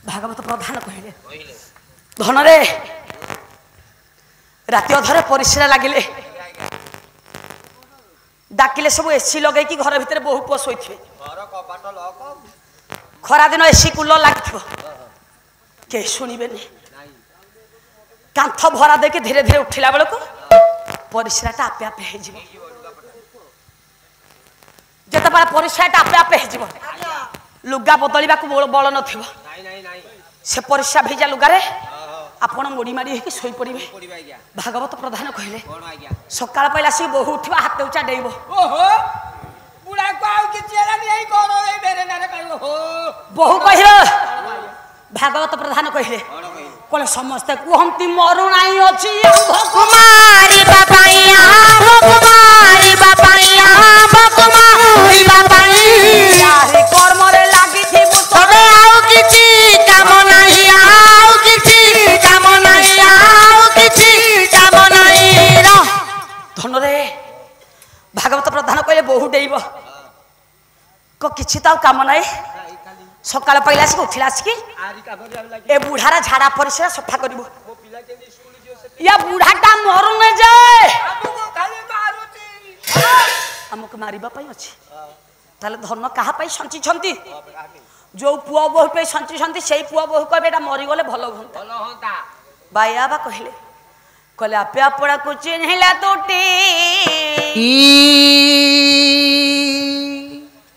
भागवत प्रधान कहले धन रे राति अधरे परिश्रा लगिले डाकिले सब एसी लगे कि घर भितर बहु पुआ शोथे खरा दिन एसी कूलर लगे के शुणे कांथ भरा देके धीरे धीरे उठिला बेल को परिश्राटा आपे आपे जिते बार परिश्राटा आपे आपे लुगा बदलवा बल न से परिश्रा भेजा लुगारे आपण मोड़ी मारी शोई पड़े भागवत प्रधान कहले सकाल पहले आसिक बहु उठा हाथ उचा डेब बहु कह भागवत प्रधान कहले कौन समस्ते कहती मरुणाई अच्छी कर्म लगी धन रे भागवत प्रधान कहले बहु डेब कि कम ना सकाल पहले आसिक उठिला आसिक ए बुढ़ारा झाड़ा परिश्रा सफा कर या बुढ़ाटा मरु न जाए आमको मारिबा पई अछि ताले धन कहा पई संची छंती जो पुआ बहु पे संची छंती सेही पुआ बहु कहबे एटा मरि गले भलो होंता बाया बा कहले कहले आपे आपड़ा को चिन्हिला तोटी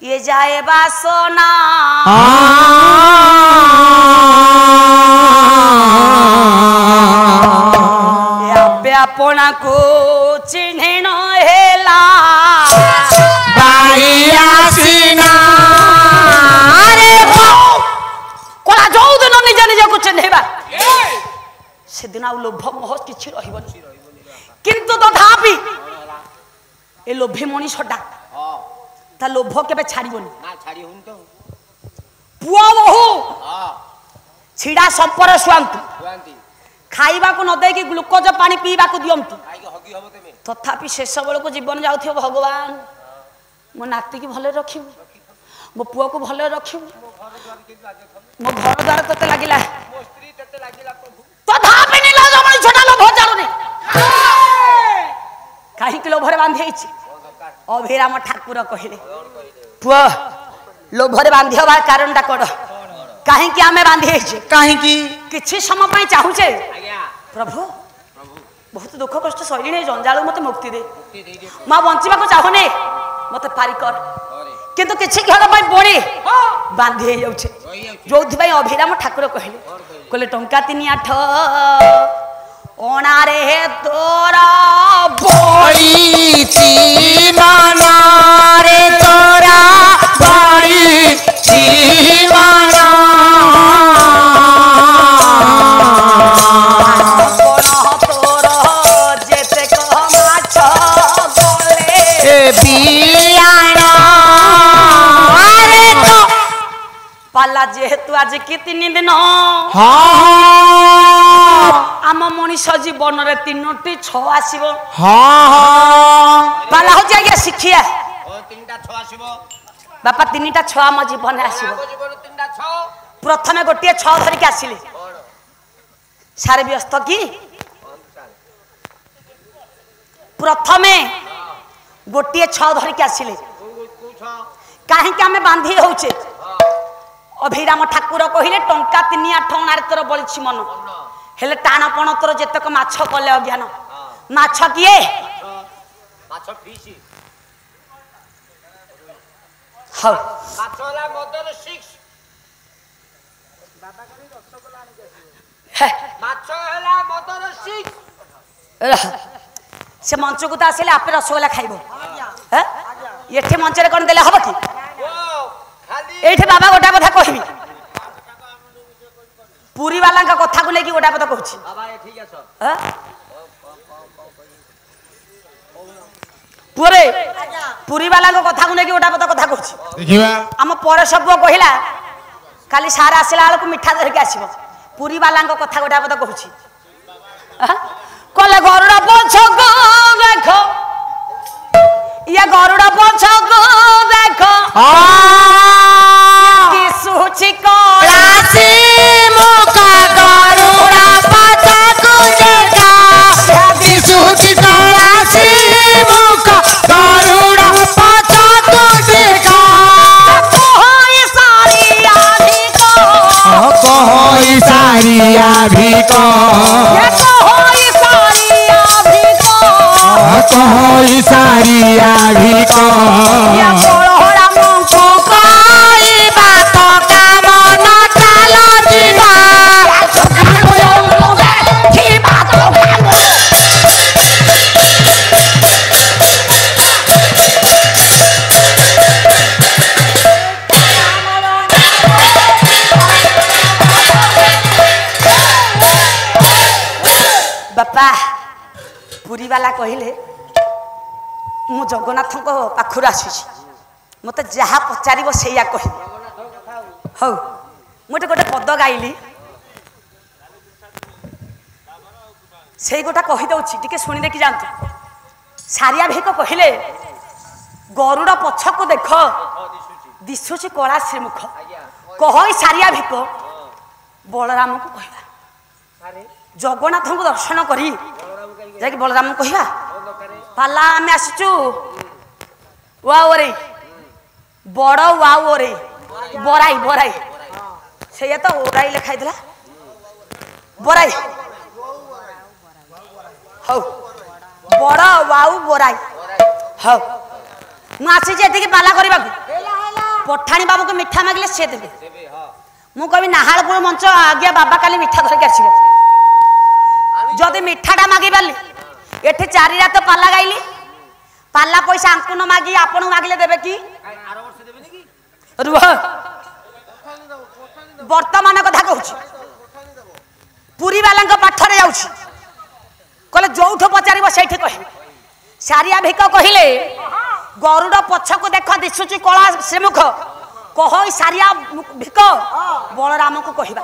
ये जाए बासना आपे आपना को चिन्ह न हेला कोला जो दिन निज निज को चिन्हबा से दिन आउ लोभ मोह किछि रहिबनी किंतु तथापि ए लोभी मनीषटा ता लोभ केबे छाड़ीबनी ना छाड़ी हुन तो पुआ बहु छिड़ा संपर सुआंतु खाइबा को न दे कि ग्लूकोज पानी पीबा को दियंतु तथापि शेष बेल को जीवन जाउथियो भगवान मो नाती की भले रखिबु मो पुआ को भले रखिबु मो घर द्वार तते लागिला मो स्त्री तते लागिला प्रभु तथापि नीला जमणी छोटा लोभ जारुनी काहे कि लोभरे बांधी छी अभिराम ठाकुर कहले पुआ लोभरे बांधी हवा कारणटा कोड काहे कि आमे बांधी छी काहे कि किछि समय पई चाहूचे प्रभु बहुत दुख कष्ट सही नहीं जंजाल मत मुक्ति दे मां बंचिबा को चाहने मत पारी कर किंतु किछि घर पई बोड़ी बांधी जाउछे जोथि पई अभिराम ठाकुर कहले टंका 3-8 ओणारे तोरा बोड़ी ची माना रे तोरा बोड़ी ची माना तोरा जेते कह माछ गले बियाना अरे तो पाला जेहेतु आज कितनी दिन आम मनीष जीवन रे 3टी 6 आसीबो पाला हो जाय शिखिया 3टा 6 आसीबो बापा 3टा 6 आम जीवन आसीबो प्रथमे गोटे 6 धरि के आसीले सारे व्यस्त की प्रथमे गोटे 6 धरि के आसीले काहे कि हमें बांधी होउचे अभिराम ठाकुर कहले टंका 3-8 ओणारे तोर बलछि मन हेले टाणपण तोर जेतक माछ कले अज्ञान माछ किए माछ फीसी हां माछ होला मदर 6 बाबा करी रसगोल्ला आनि के माछ होला मदर 6 से मंच को त आसीले आपे रसगोल्ला खाइबो हैं एठे मंच रे कोन देले हबो की एठे बाबा गोटा कथा कहबी पुरी वाला का कथा को लेके गोटा कथा कहछि बाबा ए ठीक है हैं पुरे पुरी वाला का कथा को लेके गोटा कथा कहछि देखिबा हम पर सब कहिला खाली सार आसिला वाला को मिठा धर के आसीबो पुरी वाला का कथा गोटा कथा कहछि कले गरुड़ा पछक देखो ये गरुड़ा पछक देखो की सुची को राशि कहले मु जगन्नाथ पाखर आसी मत जहाँ पचार से कह हौ मुझे गोटे पद गाइली से गोटा कहीदे टी शुणी देखी जातु सारिया भिक कहले गरुड़ पछक देख दिशुची कला श्रीमुख कह सारिया भिक बलराम को कहवा जगन्नाथ को दर्शन करी जा बलराम को कहवा पाला आम आसचु वाओरे बड़ वाओरे बराई बराई से तो ओराई लिखाई बराई हौ बड़ वाऊ बराई हौ मुझे पाला करने पठाणी बाबू को मिठा मागिले सी देवे मु कवि नाहालपुर मंच आज्ञा बाबा काली मिठा धरिक आसिले जदि मिठाटा मागी पारि एठे 4 रात पाला गाइली पाला पैसा आंकु न मागी आपन मागिले देबे कि रुह वर्तमान कथा कहूँ पुरी वाला पाठरे जाऊँ कहले जोठ पचार से कह सारिया भिक कहले गरुड़ पछक देख दिशुची कला श्रीमुख कह सारिया भिक बलराम को कहवा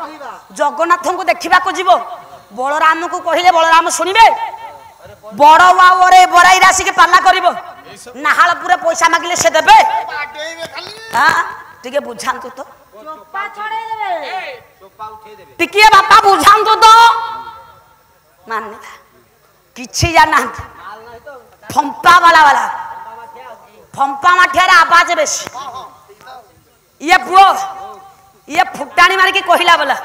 जगन्नाथ को देखा जीव बलराम को कहले बलराम शुणवे बड़ वाओरे बराई राशि के पाला कर नाहालपुर पैसा मागिले से देबे टे बुझातु तो टिके बापा बुझातु तो मान किछि जाना फंपा वाला फंपा माठियार आवाज बेसी ये पुओ ये फुटाणी मारिकी कहला बोला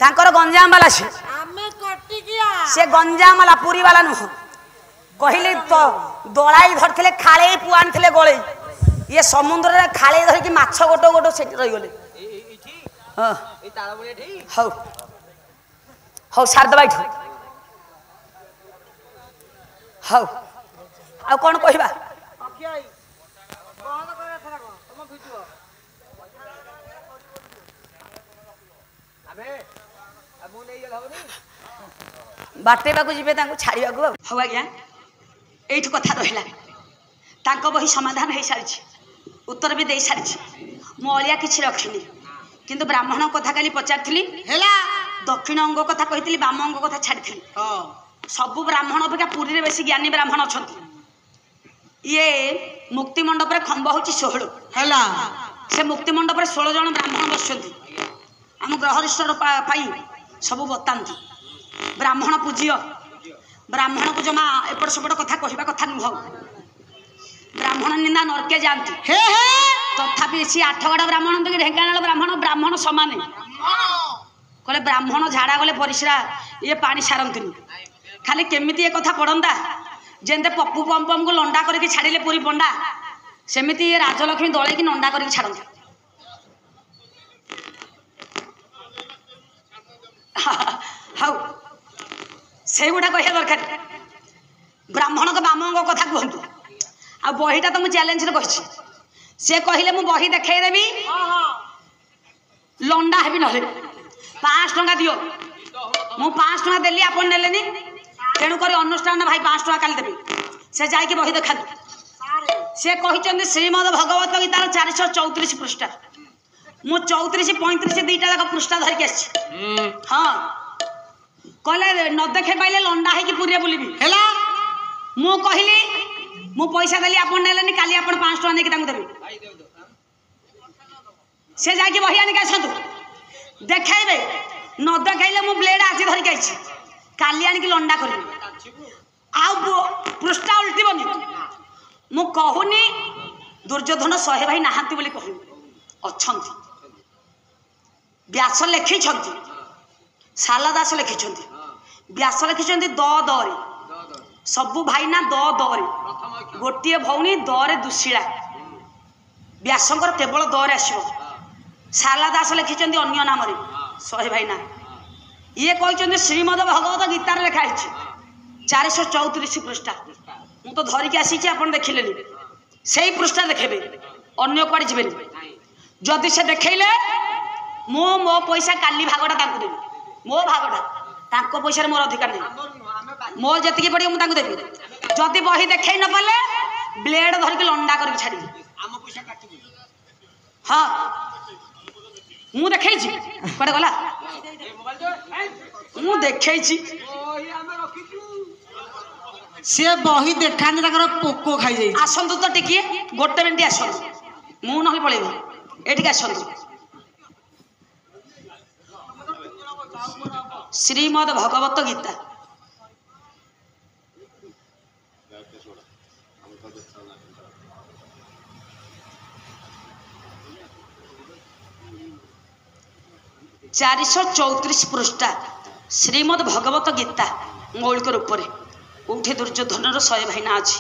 तांकर गंजाम वाला से गंजाम वाला पुरी वाला नुह कहले तो दलाई धरथिले खाले पुआ आनथिले गळे ये समुद्र रे खाले धरिकी माछ गोटो गोटो सेठी रहि गले हां ए ताळा बळे ठेई हौ हौ सारद बाइठ हौ आ कोन कहबा अखियाई कोन करे थरा को तुम भिजुओ अबे अबु नै गेल हबनी बाटे बाकू जिबे तांको छाड़िया को हौ आज्ञा एठ कथा रहिला तांको बही समाधान हे सारिछि उत्तर भी दे सारिछि मो अलिया किछि रखिनी किंतु ब्राह्मण कथा काली पचारथिली हेला दक्षिण अंग कथा कहितली बाम अंग कथा छाड़िथिली हां सब ब्राह्मण अपेक्षा पुरी रे बेसी ज्ञानी ब्राह्मण अछंती ये मुक्ति मंडप रे खंब होची 16 हैला से मुक्ति मंडप रे 16 जन ब्राह्मण बसछंती हम ग्रहरिष्टर पाई सब बतांती ब्राह्मण पूज्य ब्राह्मण को जमा एपट सेपट कथा कहबा कथा नुह ब्राह्मण निंदा नरके जानती हे हे तथापि सी 8गड़ा ब्राह्मण तो ढेंकानाल ब्राह्मण ब्राह्मण समान कहले ब्राह्मण झाड़ा गले परिश्रा ये पानी सारंतनी खाली केमिति ये कथा पड़ंदा जेंते पप्पू पम्पम को लंडा करके छाड़िले पूरी पंडा सेमिति ये राजलक्ष्मी दळे की नंडा करके छाड़ंती हाउ से गुडा कहिया दरकार ब्राह्मण को बामंग कथा कहतु आ बहीटा तो मु चैलेंज रे कहिछि से कहिले मु बही देखाई देबी लंडा हेबी नले 5 टका दियो मु 5 टका देली आपन नेलेनी तेणु करी अनुष्ठान भाई 5 टका काली देबी से जाई के बही देखा से कहिचंदी श्रीमद् भगवत गीता 434 पृष्ठ मु 34 35 दुईटा जाक पृष्ठ धरिक आछि हां कहले न देखे पाइले लंडा है कि पुरिया बुलिबी हैला मु कहिली मु पैसा देली आपन नेलेनी काली आपन 5 टका नेकी तांगु देबी से जाके बही आनी आसतु देखाइबे न देखाइले मु ब्लेड आज धरिक आइछि काली आनी कि लंडा करबी आ पृष्ठ उल्टीबनी मु कहूनी दुर्योधन 100 भाई नाहांती बोली कहू अछंती व्यास लेखि छंती सालदास लिखि व्यास लिखि दरे सबू भाई ना दरे गोटे भौणी दरे दुशीला व्यासंकर केवल दरे आसो सालदास लिखि अन्य नाम 100 भाई ना ये कहते श्रीमद् भगवत गीतार लिखाई 434 पृष्ठ मु तो धरिकी आसी आप देखिले से पृष्ठ देखेबे अन्य कुआड़े जीवे जदि से देखले मो पैसा काली भागटा देवी मो भागटा तांको पैसा मोर अधिकार नहीं मोर जति पड़े मुझे देवी जदि बही देखे न पाले ब्लेड धरिक लंडा कर छाड़ी हाँ मु देखे कड़े गला मु देखे सी बही देखा पोक खाई आसतु तो टिके गोटे मिनट आसतु मु ना पलैबी ये आसतु श्रीमद भगवत गीता चारिश 34 पृष्ठा श्रीमद भगवत गीता मौलिक रूप से उठे दुर्योधन 100 भाईना अच्छी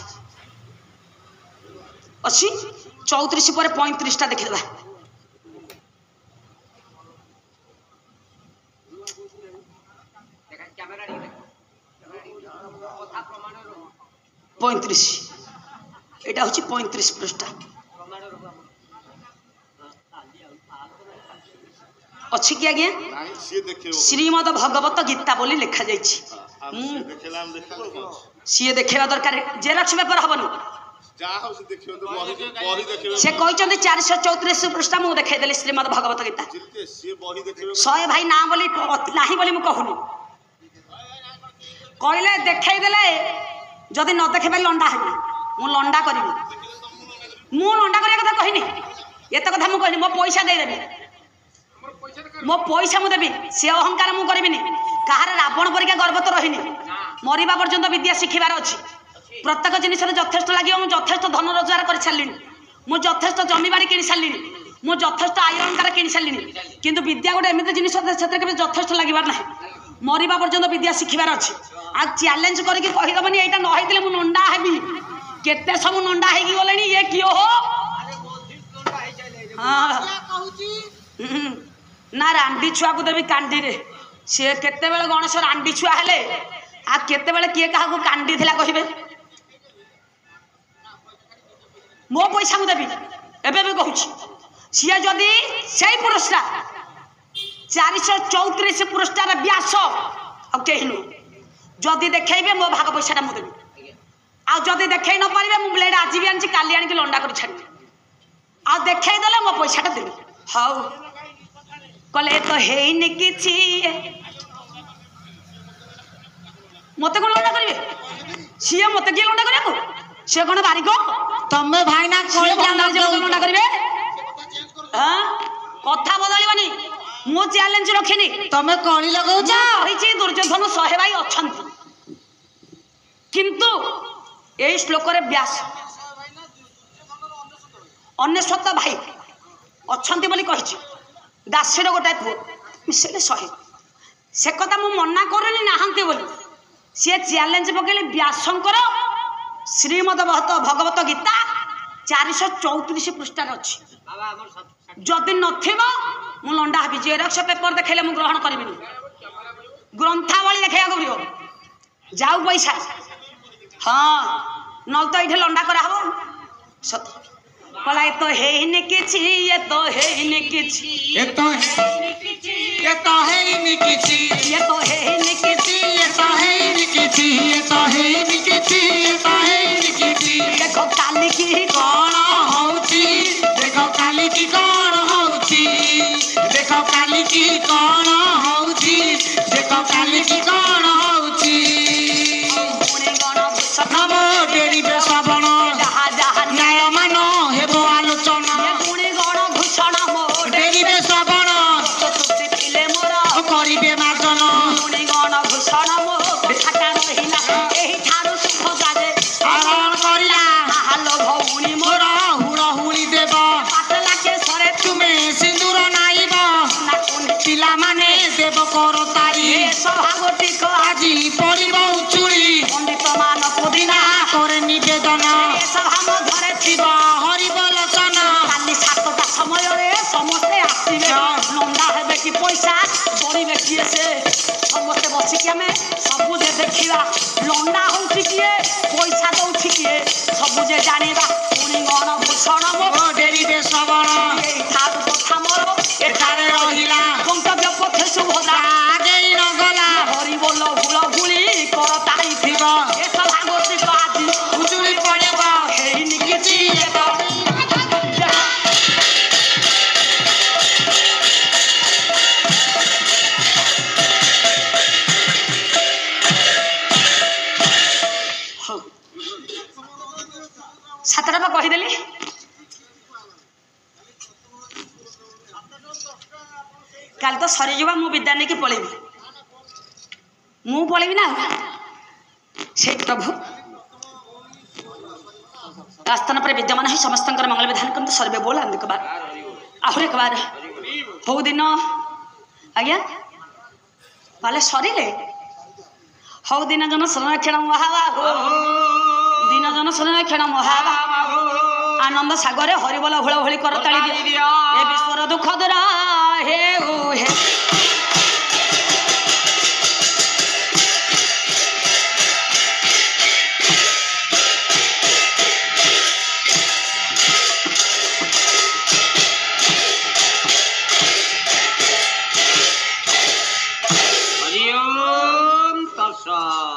अच्छी 34 पर 35 देखा 35 এটা হচ্ছে 35 পৃষ্ঠা अच्छी कि आज्ञा श्रीमद भगवत गीता बोली लिखा जाइछि सी देखा दरकार जेरक्स पेपर हबनी से कहते 434 पृष्ठा मुझे देखदेली श्रीमद भगवत गीता 100 भाई ना बोली नहीं बोली मुझे कहूनी कहले देखदेले जदि न देखे लंडा हेबी मु लंडा करी मु लंडा करिया कथा कहनी एत कथा मु कहनी मो पैसा दे देबी मो पैसा मु देबी से अहंकार मु करबिनी कहार रावण परिका गर्व तो रहिनी मरिबा पर्यंत विद्या शिखिबार अछि प्रत्येक जिनिस यथेष्ट लगे मुझे यथेष्ट धन रोजगार कर सारे मुझे यथेष्ट जमीबाड़ी कि सारे मुझे यथेष्ट आय अलंकार कि सारे किंतु विद्या गोटे एमती जिनिस यथेष्ट लगे ना मरिबा पर्यंत विद्या शिखिबार अच्छी आ चैलेंज करके कहीदबनी यहाँ नई मुझे नंडा हेबी केते सब नंडा हो गले ये किए हो हाँ ना रांडी छुआ को देवी कांडी रे सी केते गणेश रांडी छुआ हेले आ केते किए क्या कांडी थिला कहिबे मो पैसा मुदेवी एबे भी कहूँ सी जदि से पुरस्कार 434 पुरस्कार व्यास आ कहीं जदि देखेबे मो भाग पैसा मुदेवी आ जदि देखे न पारे मु ब्लेड आज भी आनी काली आनिक लंडा कर छाड़ी आ देखदेले मो पैसा देवी हाउ कले तो हेनी किछि मत कौन लंडा करेंगे सी मत किए लंडा करा सी कौन बारिक तमे भाईना लंडा करेंगे कथा बदलवानी मु चैलेंज रखिनी तमे कली लगाउछ दुर्योधन 100 भाई अछंती किंतु ए श्लोक रे व्यास 99 भाई अछंती बोली कहिछि दासीर गोटाए पुओ मिसेले 100 से कथा मु मना करनी नाहंती बोली सी चैलेंज पकेले व्यासंकर श्रीमद भगवत गीता 434 पृष्ठार अच्छी जदि नथिबो मु लंडा हेबी जेरक्स पेपर देखेले मु ग्रहण करिबिनी ग्रंथावली देखैया पड़िबो जाऊ पैसा हाँ न तो ये लंडा करा हबो सत कला ये तो हेनी किछि ये तो हेनी किछि ये तो हेनी किछि ये तो हेनी किछि ये तो हेनी किछि ये तो हेनी किछि ये तो हेनी किछि ये तो हेनी किछि देखो काली की कौन होउची देखो काली की कौन होउची देखो काली की कौन होउची देखो काली की कौन होउची गुणी गण नम डेरी बेसबण जहा जहा न्याय मान हेबो आलोचना गुणी गण भूषण मो डेरी बेसबण तुति थिले मोर करिबे मार्जन गुणी गण भूषण मो खाटा रहिला एही ठारू सुख गाजे आरण करिला हालो भौणी मोर मोर हुड़ हुड़ी देव पातला के सरे तुमे सिंदूर नाइब ना कोन पिला माने देव कर तारी ए सभा गोटी को আজি পড়িব উচুড়ি पंडित मान पुदिना করে নিবেদন ए सभा मध्यरे শিব হরিব লোচন काली 7टा समय रे समस्ते आसीबे लंडा हेबे कि पैसा बड़ीबे किए से समस्ते बसी कि हमें सब जे देखिबा लंडा होउछि किए पैसा दउछि किए सब जे जानिबा गुणी गण भूषण मो ও ডেরি দে শ্রবণ এই ঠাকুর কথা मोर এখানে রহিলা গন্তব্য পথে সুভদ্রা আগেই নগলা হরিব सातटा बा कहीदेली काल तो सरीजा मु विद्या नहीं कि पलैबी मु पलैबी ना से प्रभु आस्थान पर विद्यमान है समस्त मंगल विधान करते सर्वे बोल एक बार आहरी एक बार हौ दिन आज्ञा पाले सरिले हौ दिन जन संरक्षण महाबा दिन जन संरक्षण महाबा आनंद सागर हरिबोल होळ होळी कर ताली दिया ए विश्वर दुख दरा हे ओ हे हरि ओम तत्सत्